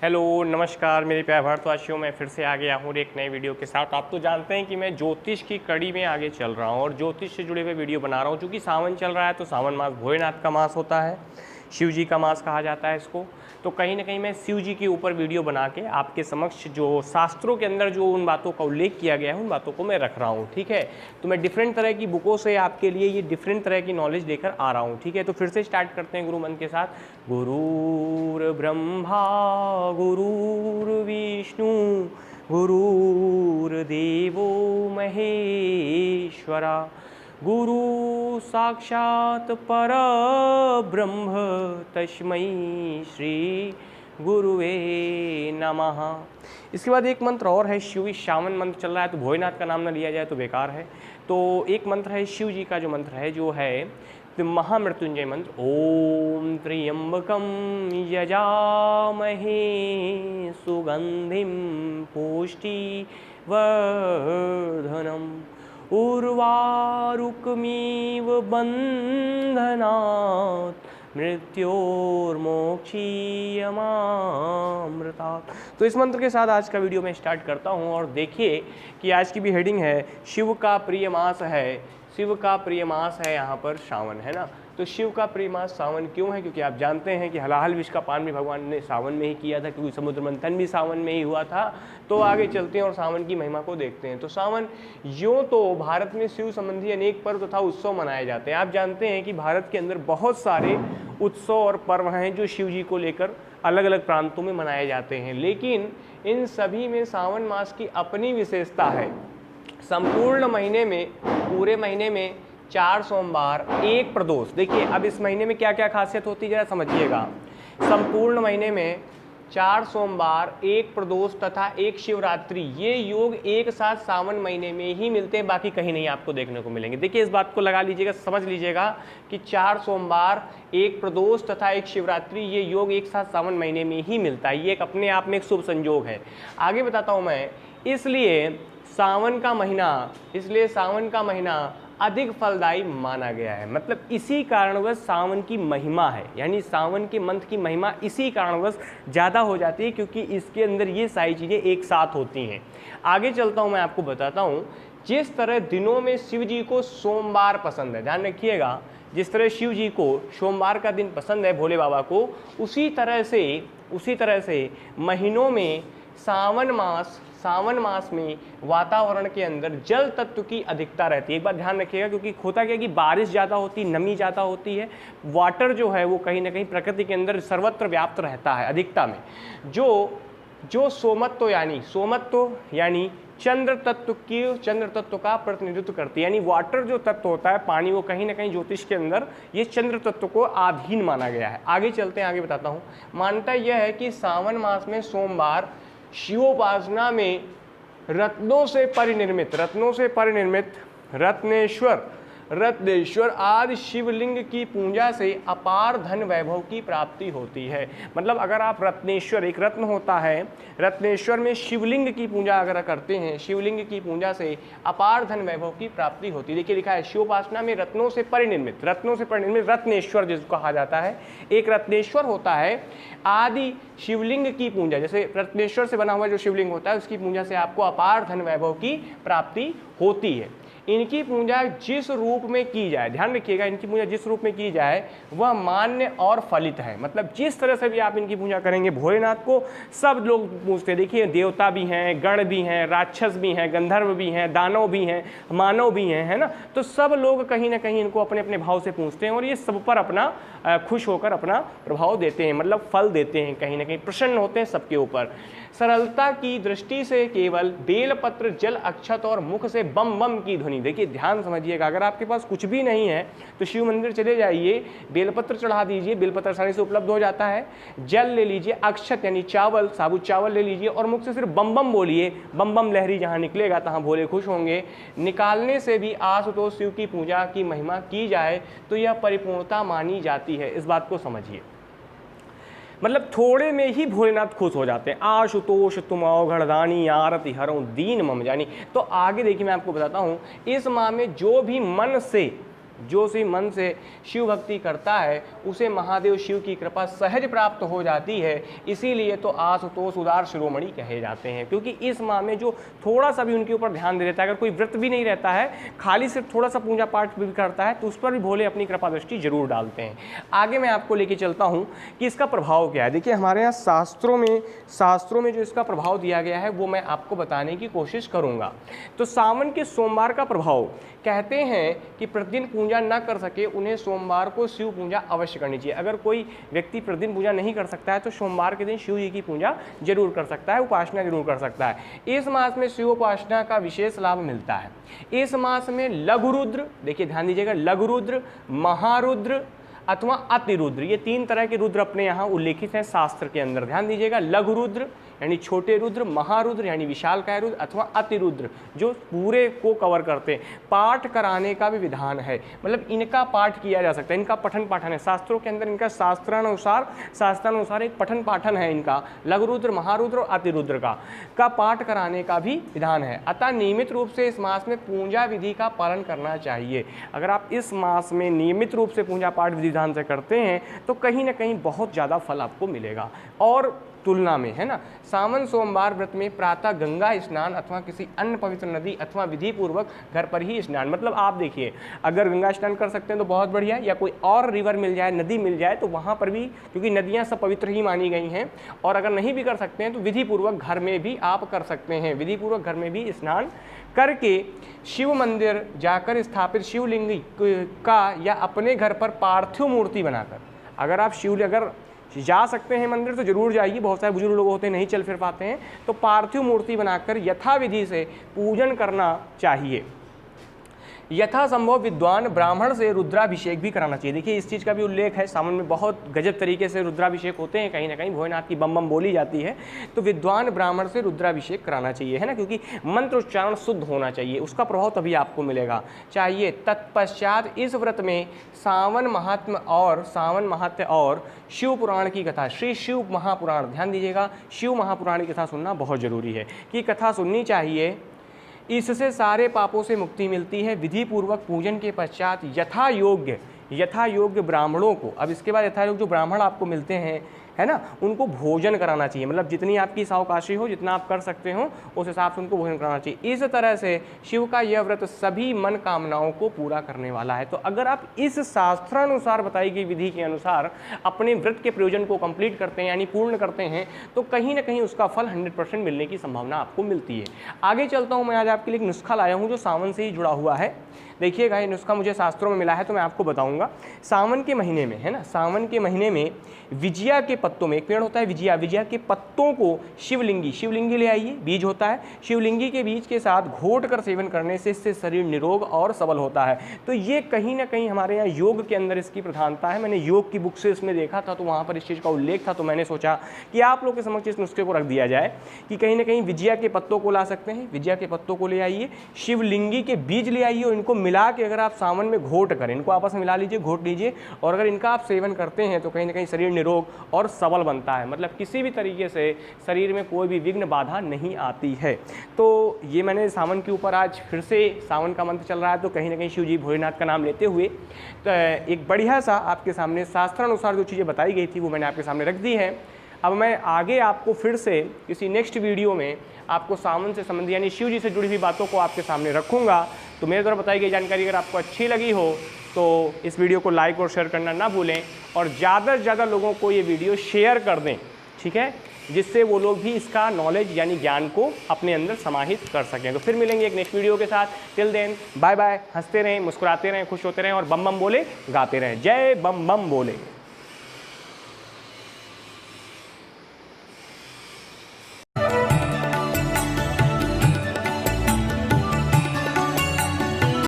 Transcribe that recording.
Hello नमस्कार मेरे प्यारे भारतवासियों, मैं फिर से आ गया हूँ एक नए वीडियो के साथ। आप तो जानते हैं कि मैं ज्योतिष की कड़ी में आगे चल रहा हूँ और ज्योतिष से जुड़े हुए वीडियो बना रहा हूँ। क्योंकि सावन चल रहा है तो सावन मास भोलेनाथ का मास होता है, शिव जी का मास कहा जाता है इसको। तो कहीं ना कहीं मैं शिव जी के ऊपर वीडियो बना के आपके समक्ष जो शास्त्रों के अंदर जो उन बातों का उल्लेख किया गया है उन बातों को मैं रख रहा हूँ। ठीक है, तो मैं डिफरेंट तरह की बुकों से आपके लिए ये डिफरेंट तरह की नॉलेज देकर आ रहा हूँ। ठीक है, तो फिर से स्टार्ट करते हैं गुरु मंत्र के साथ। गुरुर् ब्रह्मा गुरुर्विष्णु गुरुर्देवो महेश्वरा गुरु साक्षात परब्रह्म तस्मै श्री गुरुवे नमः। इसके बाद एक मंत्र और है, शिव श्रावण मंत्र चल रहा है तो भोलेनाथ का नाम न लिया जाए तो बेकार है। तो एक मंत्र है शिव जी का जो मंत्र है जो है तो महामृत्युंजय मंत्र। ओम त्र्यंबकम यजामहे सुगंधिम पुष्टिवर्धनम उर्वारुकमिव बंधनात् मृत्योर्मोक्षीयमामृतात्। तो इस मंत्र के साथ आज का वीडियो मैं स्टार्ट करता हूं। और देखिए कि आज की भी हेडिंग है शिव का प्रिय मास है। शिव का प्रिय मास है यहाँ पर सावन, है ना। तो शिव का प्रिय मास सावन क्यों है? क्योंकि आप जानते हैं कि हलाहल विष का पान भी भगवान ने सावन में ही किया था, क्योंकि समुद्र मंथन भी सावन में ही हुआ था। तो आगे चलते हैं और सावन की महिमा को देखते हैं। तो सावन यूँ तो भारत में शिव संबंधी अनेक पर्व तथा उत्सव मनाए जाते हैं। आप जानते हैं कि भारत के अंदर बहुत सारे उत्सव और पर्व हैं जो शिव जी को लेकर अलग अलग प्रांतों में मनाए जाते हैं, लेकिन इन सभी में सावन मास की अपनी विशेषता है। संपूर्ण महीने में, पूरे महीने में 4 सोमवार, 1 प्रदोष। देखिए अब इस महीने में क्या क्या खासियत होती है जरा समझिएगा। संपूर्ण महीने में 4 सोमवार, 1 प्रदोष तथा 1 शिवरात्रि, ये योग एक साथ सावन महीने में ही मिलते हैं, बाकी कहीं नहीं आपको देखने को मिलेंगे। देखिए इस बात को लगा लीजिएगा, समझ लीजिएगा कि 4 सोमवार, 1 प्रदोष तथा 1 शिवरात्रि, ये योग एक साथ सावन महीने में ही मिलता है। ये एक अपने आप में एक शुभ संयोग है। आगे बताता हूँ मैं। इसलिए सावन का महीना अधिक फलदायी माना गया है। मतलब इसी कारणवश सावन की महिमा है, यानी सावन के मंथ की महिमा इसी कारणवश ज़्यादा हो जाती है, क्योंकि इसके अंदर ये सारी चीज़ें एक साथ होती हैं। आगे चलता हूँ, मैं आपको बताता हूँ। जिस तरह दिनों में शिव जी को सोमवार पसंद है, ध्यान रखिएगा, जिस तरह शिव जी को सोमवार का दिन पसंद है भोले बाबा को, उसी तरह से महीनों में सावन मास में वातावरण के अंदर जल तत्व की अधिकता रहती है। एक बात ध्यान रखिएगा, क्योंकि होता क्या है कि बारिश ज़्यादा होती है, नमी ज़्यादा होती है, वाटर जो है वो कहीं ना कहीं प्रकृति के अंदर सर्वत्र व्याप्त रहता है अधिकता में। जो सोमत्व यानी चंद्र तत्व का प्रतिनिधित्व करती है, यानी वाटर जो तत्व होता है, पानी, वो कहीं ना कहीं ज्योतिष के अंदर ये चंद्र तत्व को अधीन माना गया है। आगे चलते हैं, आगे बताता हूँ। मान्यता यह है कि सावन मास में सोमवार शिवोपासना में रत्नों से परिनिर्मित रत्नेश्वर आदि शिवलिंग की पूजा से अपार धन वैभव की प्राप्ति होती है। मतलब अगर आप रत्नेश्वर, एक रत्न होता है, रत्नेश्वर में शिवलिंग की पूजा अगर करते हैं, शिवलिंग की पूजा से अपार धन वैभव की प्राप्ति होती है। देखिए लिखा है शिवोपासना में रत्नों से परिनिर्मित रत्नेश्वर जिसको कहा जाता है, एक रत्नेश्वर होता है। आदि शिवलिंग की पूजा, जैसे रत्नेश्वर से बना हुआ जो शिवलिंग होता है उसकी पूजा से आपको अपार धन वैभव की प्राप्ति होती है। इनकी पूजा जिस रूप में की जाए, ध्यान रखिएगा, इनकी पूजा जिस रूप में की जाए वह मान्य और फलित है। मतलब जिस तरह से भी आप इनकी पूजा करेंगे भोलेनाथ को, सब लोग पूजते हैं। देखिए देवता भी हैं, गण भी हैं, राक्षस भी हैं, गंधर्व भी हैं, दानव भी हैं, मानव भी हैं, है ना। तो सब लोग कहीं ना कहीं इनको अपने अपने भाव से पूजते हैं और ये सब पर अपना खुश होकर अपना प्रभाव देते हैं, मतलब फल देते हैं, कहीं ना कहीं प्रसन्न होते हैं सबके ऊपर। सरलता की दृष्टि से केवल बेलपत्र, जल, अक्षत और मुख से बम बम की ध्वनि। देखिए ध्यान समझिएगा, अगर आपके पास कुछ भी नहीं है तो शिव मंदिर चले जाइए, बेलपत्र चढ़ा दीजिए, बेलपत्र आसानी से उपलब्ध हो जाता है। जल ले लीजिए, अक्षत यानी चावल, साबुत चावल ले लीजिए और मुख से सिर्फ बम बम बोलिए। बम बम लहरी जहाँ निकलेगा तहाँ भोले खुश होंगे। निकालने से भी आशुतोष शिव की पूजा की महिमा की जाए तो यह परिपूर्णता मानी जाती है। इस बात को समझिए, मतलब थोड़े में ही भोलेनाथ खुश हो जाते हैं। आशुतोष तुम अवघड़दानी आरती हरों दीन मम जानी। तो आगे देखिए मैं आपको बताता हूँ, इस माह में जो भी मन से जो सी मन से शिव भक्ति करता है उसे महादेव शिव की कृपा सहज प्राप्त हो जाती है। इसीलिए तो आशुतोष उदार शिरोमणि कहे जाते हैं, क्योंकि इस माह में जो थोड़ा सा भी उनके ऊपर ध्यान दे देता है, अगर कोई व्रत भी नहीं रहता है, खाली सिर्फ थोड़ा सा पूजा पाठ भी करता है, तो उस पर भी भोले अपनी कृपा दृष्टि जरूर डालते हैं। आगे मैं आपको लेके चलता हूँ कि इसका प्रभाव क्या है। देखिए हमारे यहाँ शास्त्रों में जो इसका प्रभाव दिया गया है वो मैं आपको बताने की कोशिश करूँगा। तो सावन के सोमवार का प्रभाव, कहते हैं कि प्रतिदिन पूजा न कर सके उन्हें सोमवार को शिव पूजा अवश्य करनी चाहिए। अगर कोई व्यक्ति प्रतिदिन पूजा नहीं कर सकता है तो सोमवार के दिन शिव जी की पूजा जरूर कर सकता है, उपासना जरूर कर सकता है। इस मास में शिव उपासना का विशेष लाभ मिलता है। इस मास में लघु रुद्र, देखिए ध्यान दीजिएगा, लघु रुद्र, महारुद्र अथवा अतिरुद्र, ये 3 तरह के रुद्र अपने यहाँ उल्लेखित हैं शास्त्र के अंदर। ध्यान दीजिएगा, लघु रुद्र यानी छोटे रुद्र, महारुद्र यानी विशालकाय रुद्र अथवा अतिरुद्र जो पूरे को कवर करते हैं। पाठ कराने का भी विधान है, मतलब इनका पाठ किया जा सकता है, इनका पठन पाठन है शास्त्रों के अंदर, इनका शास्त्रानुसार एक पठन पाठन है इनका, लघु रुद्र, महारुद्र और अतिरुद्र का पाठ कराने का भी विधान है। अतः नियमित रूप से इस मास में पूजा विधि का पालन करना चाहिए। अगर आप इस मास में नियमित रूप से पूजा पाठ विधान से करते हैं तो कहीं ना कहीं बहुत ज़्यादा फल आपको मिलेगा। और तुलना में, है ना, सावन सोमवार व्रत में प्रातः गंगा स्नान अथवा किसी अन्य पवित्र नदी अथवा विधि पूर्वक घर पर ही स्नान, मतलब आप देखिए अगर गंगा स्नान कर सकते हैं तो बहुत बढ़िया, या कोई और रिवर मिल जाए, नदी मिल जाए तो वहाँ पर भी, क्योंकि नदियाँ सब पवित्र ही मानी गई हैं, और अगर नहीं भी कर सकते हैं तो विधि पूर्वक घर में भी आप कर सकते हैं। विधि पूर्वक घर में भी स्नान करके शिव मंदिर जाकर स्थापित शिवलिंग का या अपने घर पर पार्थिव मूर्ति बनाकर, अगर आप अगर जा सकते हैं मंदिर तो जरूर जाइए, बहुत सारे बुजुर्ग लोग होते हैं नहीं चल फिर पाते हैं, तो पार्थिव मूर्ति बनाकर यथाविधि से पूजन करना चाहिए। यथासंभव विद्वान ब्राह्मण से रुद्राभिषेक भी कराना चाहिए। देखिए इस चीज़ का भी उल्लेख है, सावन में बहुत गजब तरीके से रुद्राभिषेक होते हैं, कहीं ना कहीं भोलेनाथ की बम बम बोली जाती है, तो विद्वान ब्राह्मण से रुद्राभिषेक कराना चाहिए, है ना, क्योंकि मंत्र उच्चारण शुद्ध होना चाहिए, उसका प्रभाव तभी आपको मिलेगा चाहिए। तत्पश्चात इस व्रत में सावन महात्म्य और शिव पुराण की कथा, श्री शिव महापुराण, ध्यान दीजिएगा, शिव महापुराण की कथा सुनना बहुत जरूरी है, कि कथा सुननी चाहिए। इससे सारे पापों से मुक्ति मिलती है। विधि पूर्वक पूजन के पश्चात यथा योग्य ब्राह्मणों को, अब इसके बाद यथा योग्य जो ब्राह्मण आपको मिलते हैं, है ना, उनको भोजन कराना चाहिए, मतलब जितनी आपकी सावकाशी हो, जितना आप कर सकते हो उस हिसाब से उनको भोजन कराना चाहिए। इस तरह से शिव का यह व्रत सभी मन कामनाओं को पूरा करने वाला है। तो अगर आप इस शास्त्रानुसार बताई गई विधि के अनुसार अपने व्रत के प्रयोजन को कंप्लीट करते हैं यानी पूर्ण करते हैं तो कहीं ना कहीं उसका फल 100% मिलने की संभावना आपको मिलती है। आगे चलता हूँ, मैं आज आपके लिए एक नुस्खा लाया हूँ जो सावन से ही जुड़ा हुआ है। देखिएगा ये नुस्खा मुझे शास्त्रों में मिला है तो मैं आपको बताऊंगा। सावन के महीने में, है ना, सावन के महीने में विजिया के पत्तों में, एक पेड़ होता है विजिया के पत्तों को शिवलिंगी ले आइए, बीज होता है, शिवलिंगी के बीज के साथ घोट कर सेवन करने से इससे शरीर निरोग और सबल होता है। तो ये कहीं ना कहीं हमारे यहाँ योग के अंदर इसकी प्रधानता है। मैंने योग की बुक से इसमें देखा था तो वहाँ पर इस चीज़ का उल्लेख था, तो मैंने सोचा कि आप लोग के समक्ष इस नुस्खे को रख दिया जाए कि कहीं ना कहीं विजिया के पत्तों को ला सकते हैं। विजिया के पत्तों को ले आइए, शिवलिंगी के बीज ले आइए और इनको मिला के अगर आप सावन में घोट करें, इनको आपस में मिला लीजिए, घोट लीजिए, और अगर इनका आप सेवन करते हैं तो कहीं ना कहीं शरीर निरोग और सबल बनता है, मतलब किसी भी तरीके से शरीर में कोई भी विघ्न बाधा नहीं आती है। तो ये मैंने सावन के ऊपर, आज फिर से सावन का मंत्र चल रहा है तो कहीं ना कहीं शिव जी भोलेनाथ का नाम लेते हुए तो एक बढ़िया सा आपके सामने शास्त्रानुसार जो चीज़ें बताई गई थी वो मैंने आपके सामने रख दी है। अब मैं आगे आपको फिर से किसी नेक्स्ट वीडियो में आपको सावन से संबंधित यानी शिव जी से जुड़ी हुई बातों को आपके सामने रखूँगा। तो मेरे द्वारा बताई गई जानकारी अगर आपको अच्छी लगी हो तो इस वीडियो को लाइक और शेयर करना ना भूलें, और ज़्यादा से ज़्यादा लोगों को ये वीडियो शेयर कर दें, ठीक है, जिससे वो लोग भी इसका नॉलेज यानी ज्ञान को अपने अंदर समाहित कर सकें। तो फिर मिलेंगे एक नेक्स्ट वीडियो के साथ। टिल देन बाय बाय, हंसते रहें, मुस्कुराते रहें, खुश होते रहें और बम बम बोले गाते रहें। जय बम बम बोले।